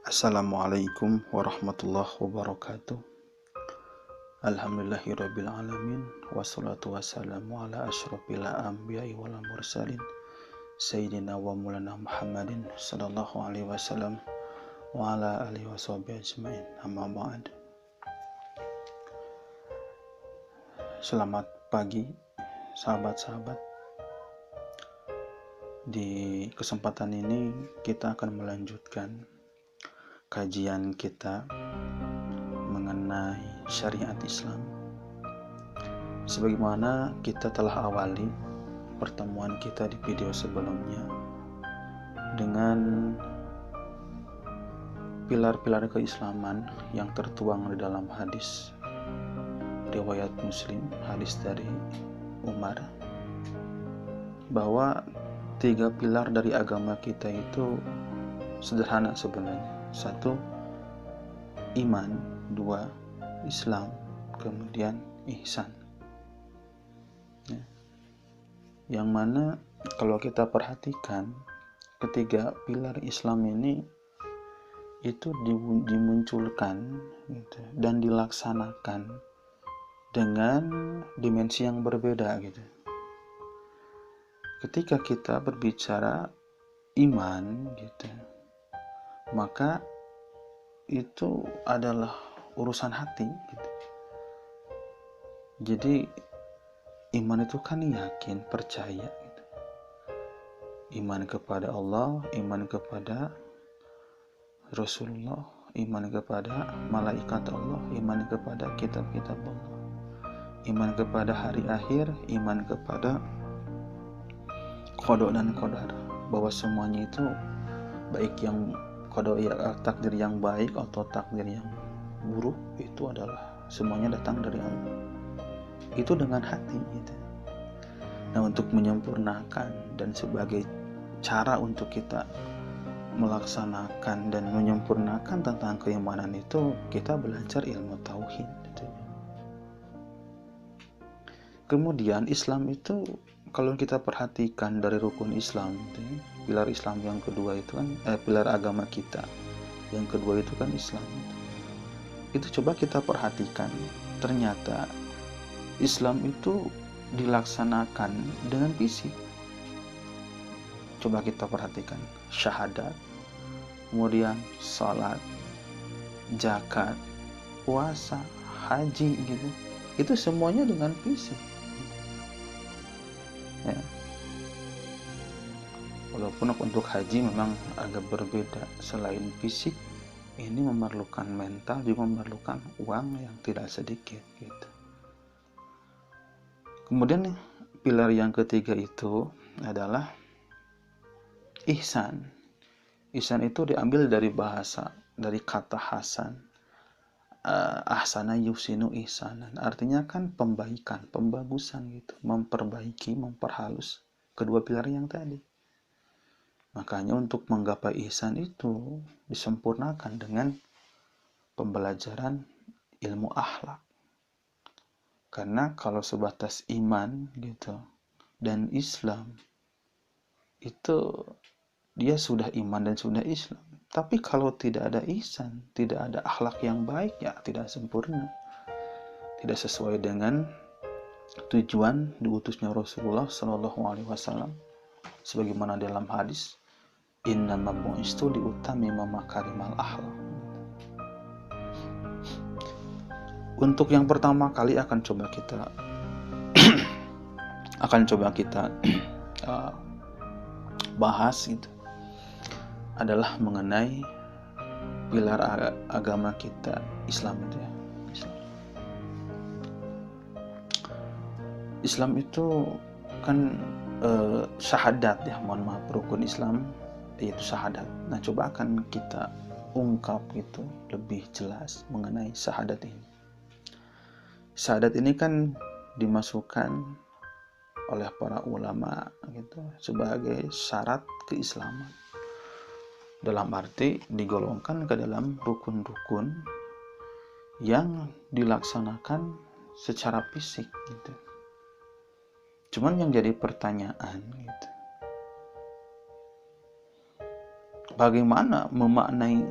Assalamualaikum warahmatullahi wabarakatuh. Alhamdulillahirrabbilalamin. Wassalatu wassalamu ala ashrafil anbiya'i wal mursalin Sayyidina wa mulana Muhammadin sallallahu alaihi wasallam wa ala alihi washabihi ajmain. Amma ba'd. Selamat pagi sahabat-sahabat. Di kesempatan ini kita akan melanjutkan kajian kita mengenai syariat Islam. Sebagaimana kita telah awali pertemuan kita di video sebelumnya dengan pilar-pilar keislaman yang tertuang di dalam hadis riwayat Muslim, hadis dari Umar, bahwa 3 pilar dari agama kita itu sederhana sebenarnya. 1, iman. 2, Islam. Kemudian ihsan. Yang mana kalau kita perhatikan, ketiga pilar Islam ini itu dimunculkan gitu, dan dilaksanakan dengan dimensi yang berbeda gitu. Ketika kita berbicara iman gitu, maka itu adalah urusan hati gitu. Jadi iman itu kan yakin, percaya gitu. Iman kepada Allah, iman kepada Rasulullah, iman kepada malaikat Allah, iman kepada kitab-kitab Allah, iman kepada hari akhir, iman kepada qada dan qadar, bahwa semuanya itu baik yang takdir yang baik atau takdir yang buruk itu adalah semuanya datang dari Allah. Itu dengan hati gitu. Nah, untuk menyempurnakan dan sebagai cara untuk kita melaksanakan dan menyempurnakan tentang keimanan itu, kita belajar ilmu tauhid gitu. Kemudian Islam itu kalau kita perhatikan dari rukun Islam gitu, pilar Islam yang kedua itu kan pilar agama kita yang kedua itu kan Islam. Itu coba kita perhatikan, ternyata Islam itu dilaksanakan dengan fisik. Coba kita perhatikan, syahadat, kemudian salat, zakat, puasa, haji gitu. Itu semuanya dengan fisik. Ya. Walaupun untuk haji memang agak berbeda, selain fisik ini memerlukan mental, juga memerlukan uang yang tidak sedikit gitu. Kemudian pilar yang ketiga itu adalah ihsan. Ihsan itu diambil dari bahasa, dari kata hasan. Ahsana yusinu ihsanan, artinya kan pembaikan, pembagusan gitu, memperbaiki, memperhalus kedua pilar yang tadi. Makanya untuk menggapai ihsan itu disempurnakan dengan pembelajaran ilmu akhlak. Karena kalau sebatas iman gitu dan Islam itu dia sudah iman dan sudah Islam. Tapi kalau tidak ada ihsan, tidak ada akhlak yang baik, ya tidak sempurna. Tidak sesuai dengan tujuan diutusnya Rasulullah Shallallahu alaihi wasallam. Sebagaimana dalam hadis, innama bu'istu liutammima makarimal akhlak. Untuk yang pertama kali akan coba kita bahas gitu adalah mengenai pilar agama kita, Islam itu ya. Islam itu kan syahadat ya, mohon maaf, rukun Islam yaitu syahadat. Nah, coba akan kita ungkap gitu lebih jelas mengenai syahadat ini. Syahadat ini kan dimasukkan oleh para ulama gitu sebagai syarat keislaman. Dalam arti digolongkan ke dalam rukun-rukun yang dilaksanakan secara fisik gitu. Cuman yang jadi pertanyaan gitu, bagaimana memaknai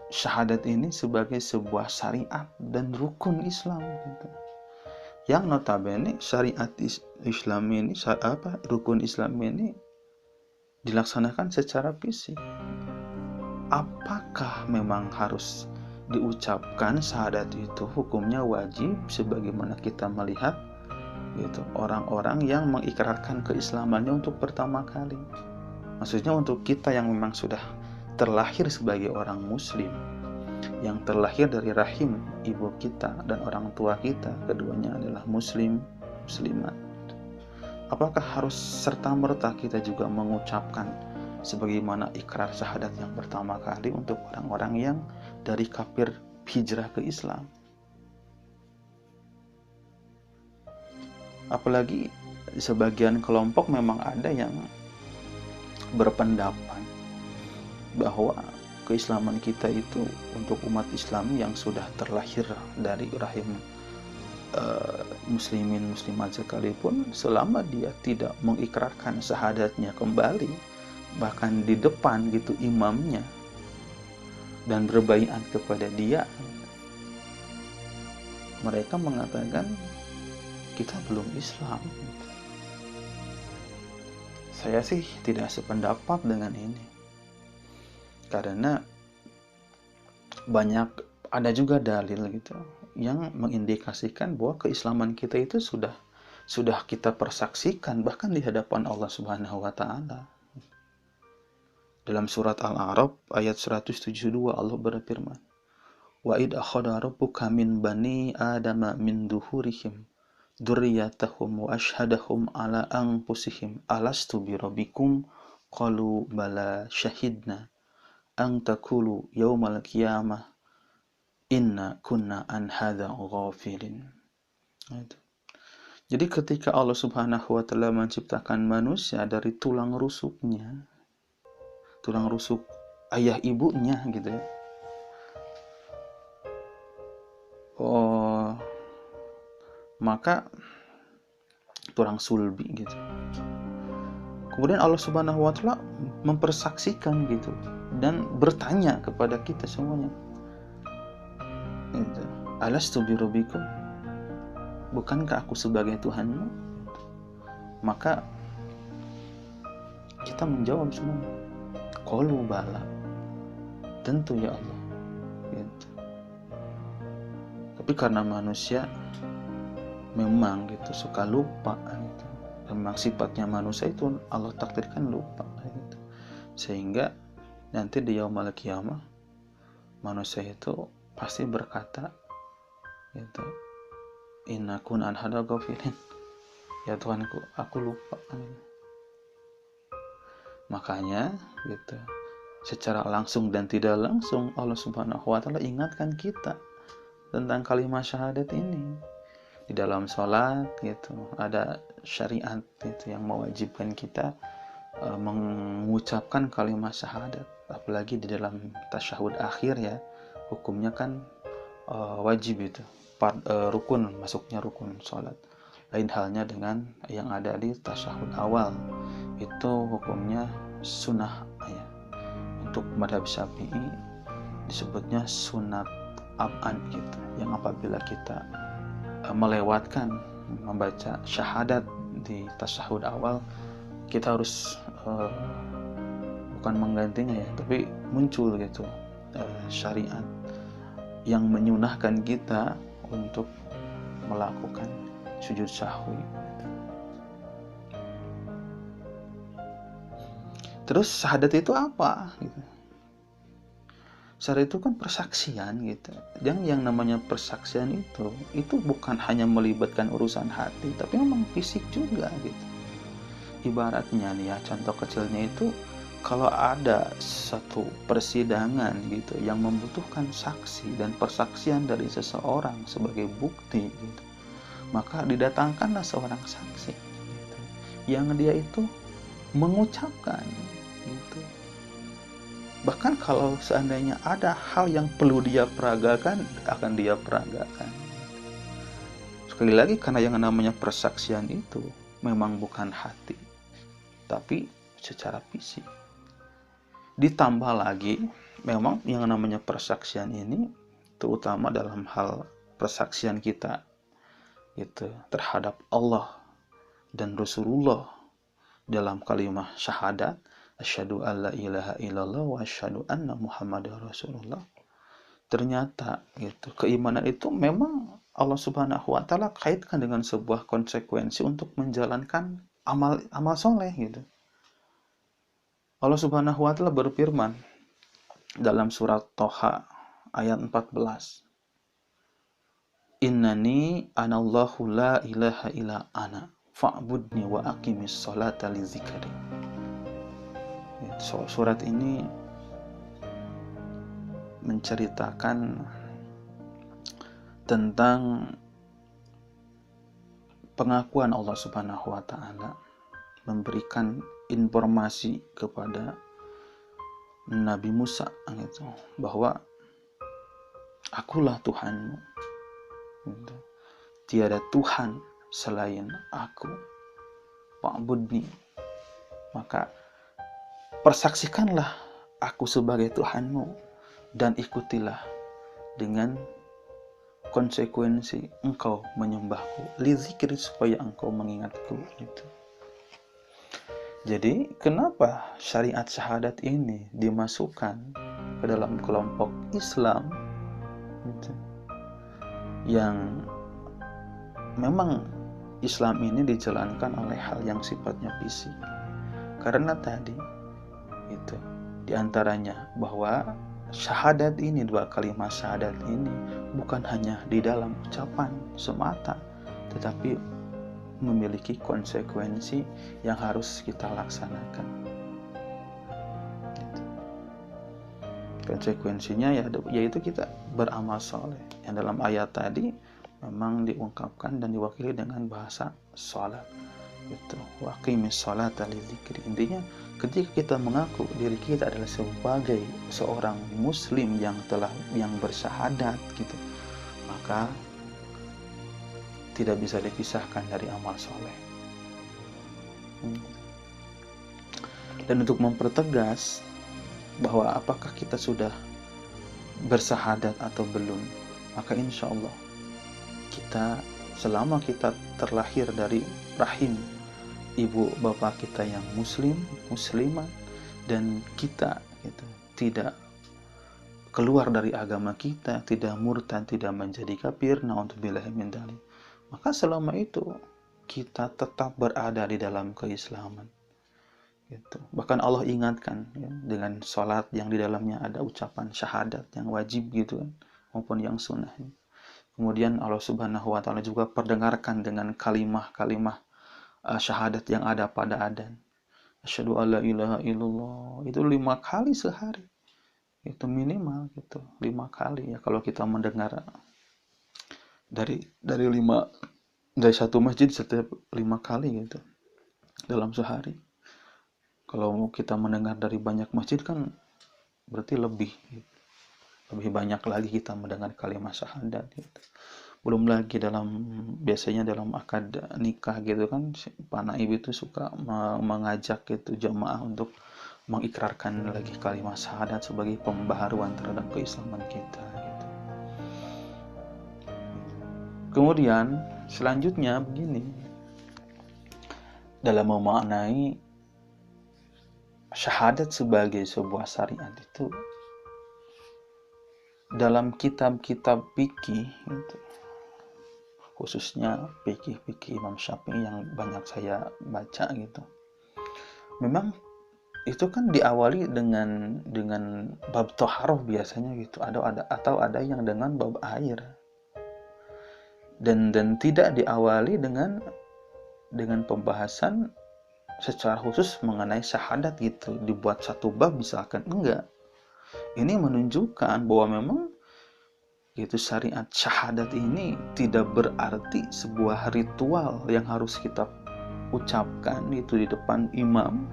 syahadat ini sebagai sebuah syariat dan rukun Islam gitu. Yang notabene syariat Islam ini rukun Islam ini dilaksanakan secara fisik. Apakah memang harus diucapkan syahadat itu hukumnya wajib sebagaimana kita melihat gitu orang-orang yang mengikrarkan keislamannya untuk pertama kali. Maksudnya untuk kita yang memang sudah terlahir sebagai orang muslim, yang terlahir dari rahim ibu kita dan orang tua kita, keduanya adalah muslimat. Apakah harus serta-merta kita juga mengucapkan sebagaimana ikrar syahadat yang pertama kali untuk orang-orang yang dari kafir hijrah ke Islam? Apalagi sebagian kelompok memang ada yang berpendapat bahwa keislaman kita itu untuk umat Islam yang sudah terlahir dari rahim muslimin muslimat sekalipun, selama dia tidak mengikrarkan syahadatnya kembali bahkan di depan gitu imamnya dan berbaiat kepada dia, mereka mengatakan kita belum Islam. Saya sih tidak sependapat dengan ini, karena ada juga dalil gitu yang mengindikasikan bahwa keislaman kita itu sudah kita persaksikan bahkan di hadapan Allah Subhanahu wa taala. Dalam surat Al-A'raf ayat 172 Allah berfirman, "Wa id akhadha rabbuka min bani adama min duhurihim dzurriyyatahum wa ashhadahum ala anfusihim alastu bi rabbikum qalu bala syahidna an taqulu yaumal qiyamah inna kunna an hadza ghafilin." Jadi ketika Allah Subhanahu wa taala menciptakan manusia dari tulang rusuk ayah ibunya gitu ya. Maka tulang sulbi gitu. Kemudian Allah Subhanahu wa taala mempersaksikan gitu dan bertanya kepada kita semuanya. Gitu. Alastu bi rabbikum? Bukankah aku sebagai Tuhanmu? Maka kita menjawab semuanya, qalu bala, tentu ya Allah gitu. Tapi karena manusia memang gitu suka lupa gitu. Memang sifatnya manusia itu Allah takdirkan lupa gitu. Sehingga nanti di yaumul qiyamah manusia itu pasti berkata gitu, inna kun an hadza ghafilin, ya Tuhanku aku lupa gitu. Makanya gitu, secara langsung dan tidak langsung Allah Subhanahu wa taala ingatkan kita tentang kalimat syahadat ini. Di dalam sholat gitu ada syariat gitu yang mewajibkan kita mengucapkan kalimat syahadat, apalagi di dalam tasyahud akhir ya, hukumnya kan wajib itu rukun, masuknya rukun sholat. Lain halnya dengan yang ada di tasyahud awal, itu hukumnya sunnah ya. Untuk madhab Syafi'i disebutnya sunat ab'an gitu, yang apabila kita melewatkan membaca syahadat di tasyahud awal, kita harus bukan menggantinya ya, tapi muncul gitu syariat yang menyunahkan kita untuk melakukan sujud sahwi. Terus syahadat itu apa gitu? Syahadat itu kan persaksian gitu. Dan yang namanya persaksian itu bukan hanya melibatkan urusan hati, tapi memang fisik juga gitu. Ibaratnya nih ya, contoh kecilnya itu kalau ada satu persidangan gitu yang membutuhkan saksi dan persaksian dari seseorang sebagai bukti gitu, maka didatangkanlah seorang saksi gitu, yang dia itu mengucapkan gitu. Bahkan kalau seandainya ada hal yang perlu dia peragakan, akan dia peragakan. Sekali lagi, karena yang namanya persaksian itu memang bukan hati, tapi secara fisik. Ditambah lagi memang yang namanya persaksian ini terutama dalam hal persaksian kita gitu terhadap Allah dan Rasulullah dalam kalimat syahadat asyhadu alla ilaha illallah wa asyhadu anna muhammadar rasulullah. Ternyata gitu keimanan itu memang Allah Subhanahu wa taala kaitkan dengan sebuah konsekuensi untuk menjalankan amal soleh gitu. Allah Subhanahu wa taala berfirman dalam surat Toha ayat 14. Innani anallahu la ilaha illa ana fa'budni wa aqimis sholata li dzikri. Surat ini menceritakan tentang pengakuan Allah Subhanahu wa taala memberikan informasi kepada Nabi Musa gitu, bahwa akulah Tuhanmu gitu. Tiada Tuhan selain aku, fa'budni, maka persaksikanlah aku sebagai Tuhanmu dan ikutilah dengan konsekuensi engkau menyembahku li zikri, supaya engkau mengingatku gitu. Jadi kenapa syariat syahadat ini dimasukkan ke dalam kelompok Islam gitu, yang memang Islam ini dijalankan oleh hal yang sifatnya fisik. Karena tadi itu diantaranya bahwa syahadat ini, dua kalimat syahadat ini bukan hanya di dalam ucapan semata, tetapi memiliki konsekuensi yang harus kita laksanakan. Konsekuensinya yaitu kita beramal soleh. Yang dalam ayat tadi memang diungkapkan dan diwakili dengan bahasa sholat. Itu waqimis sholata li dzikri. Intinya ketika kita mengaku diri kita adalah sebagai seorang muslim yang bersyahadat gitu, maka tidak bisa dipisahkan dari amal soleh. Dan untuk mempertegas bahwa apakah kita sudah bersyahadat atau belum, maka insya Allah kita, selama kita terlahir dari rahim ibu bapak kita yang muslimah, dan kita gitu, tidak keluar dari agama kita, tidak murtad, tidak menjadi kafir, na'udzubillahi min dzalik, maka selama itu kita tetap berada di dalam keislaman gitu. Bahkan Allah ingatkan ya, dengan sholat yang di dalamnya ada ucapan syahadat yang wajib gitu kan, maupun yang sunnah. Kemudian Allah Subhanahu wa taala juga perdengarkan dengan kalimah-kalimah syahadat yang ada pada adzan. Asyhadu alla ilaha illallah, itu 5 kali sehari. Itu minimal gitu, 5 kali ya kalau kita mendengar dari satu masjid setiap 5 kali gitu dalam sehari. Kalau kita mendengar dari banyak masjid kan berarti lebih banyak lagi kita mendengar kalimat syahadat gitu. Belum lagi biasanya dalam akad nikah gitu kan, Pak Naib itu suka mengajak gitu jamaah untuk mengikrarkan lagi kalimat syahadat sebagai pembaharuan terhadap keislaman kita gitu. Kemudian selanjutnya begini, dalam memaknai syahadat sebagai sebuah syariat itu, dalam kitab-kitab fikih gitu, khususnya fikih Imam Syafi'i yang banyak saya baca gitu, memang itu kan diawali dengan bab thaharah biasanya gitu, atau ada yang dengan bab air, dan tidak diawali dengan pembahasan secara khusus mengenai syahadat gitu, dibuat satu bab misalkan, enggak. Ini menunjukkan bahwa memang itu syariat syahadat ini tidak berarti sebuah ritual yang harus kita ucapkan itu di depan imam,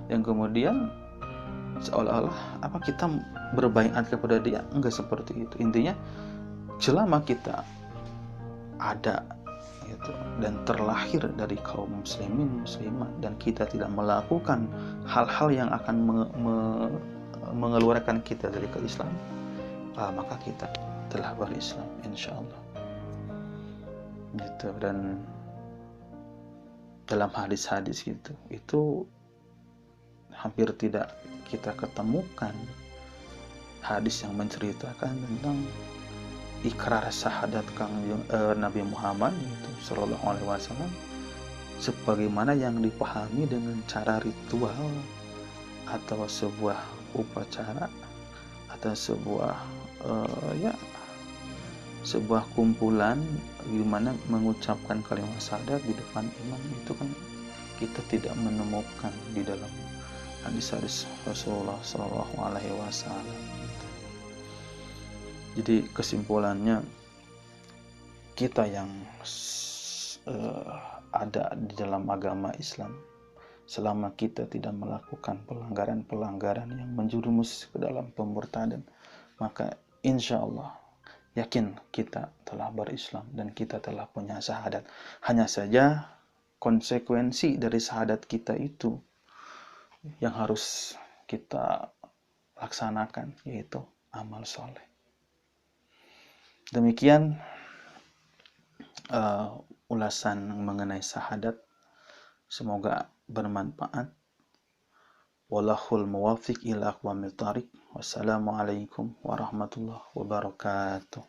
yang kemudian seolah-olah kita berbaiat kepada dia. Enggak seperti itu. Intinya selama kita ada gitu, dan terlahir dari kaum muslimin muslimat, dan kita tidak melakukan hal-hal yang akan mengeluarkan kita dari keislaman, maka kita telah berislam, insya Allah. Gitu. Dan dalam hadis-hadis gitu, itu hampir tidak kita ketemukan hadis yang menceritakan tentang ikrar syahadat Nabi Muhammad itu Shallallahu Alaihi Wasallam sebagaimana yang dipahami dengan cara ritual atau sebuah upacara atau sebuah sebuah kumpulan gimana mengucapkan kalimat syahadat di depan imam. Itu kan kita tidak menemukan di dalam hadis-hadis Rasulullah Shallallahu Alaihi Wasallam. Jadi kesimpulannya, kita yang ada di dalam agama Islam, selama kita tidak melakukan pelanggaran-pelanggaran yang menjerumus ke dalam pemurtadan, maka insya Allah yakin kita telah berislam dan kita telah punya syahadat. Hanya saja konsekuensi dari syahadat kita itu yang harus kita laksanakan, yaitu amal soleh. Demikian ulasan mengenai syahadat. Semoga bermanfaat. Wallahul muwafiq ila aqwamit thariq. Wassalamualaikum warahmatullahi wabarakatuh.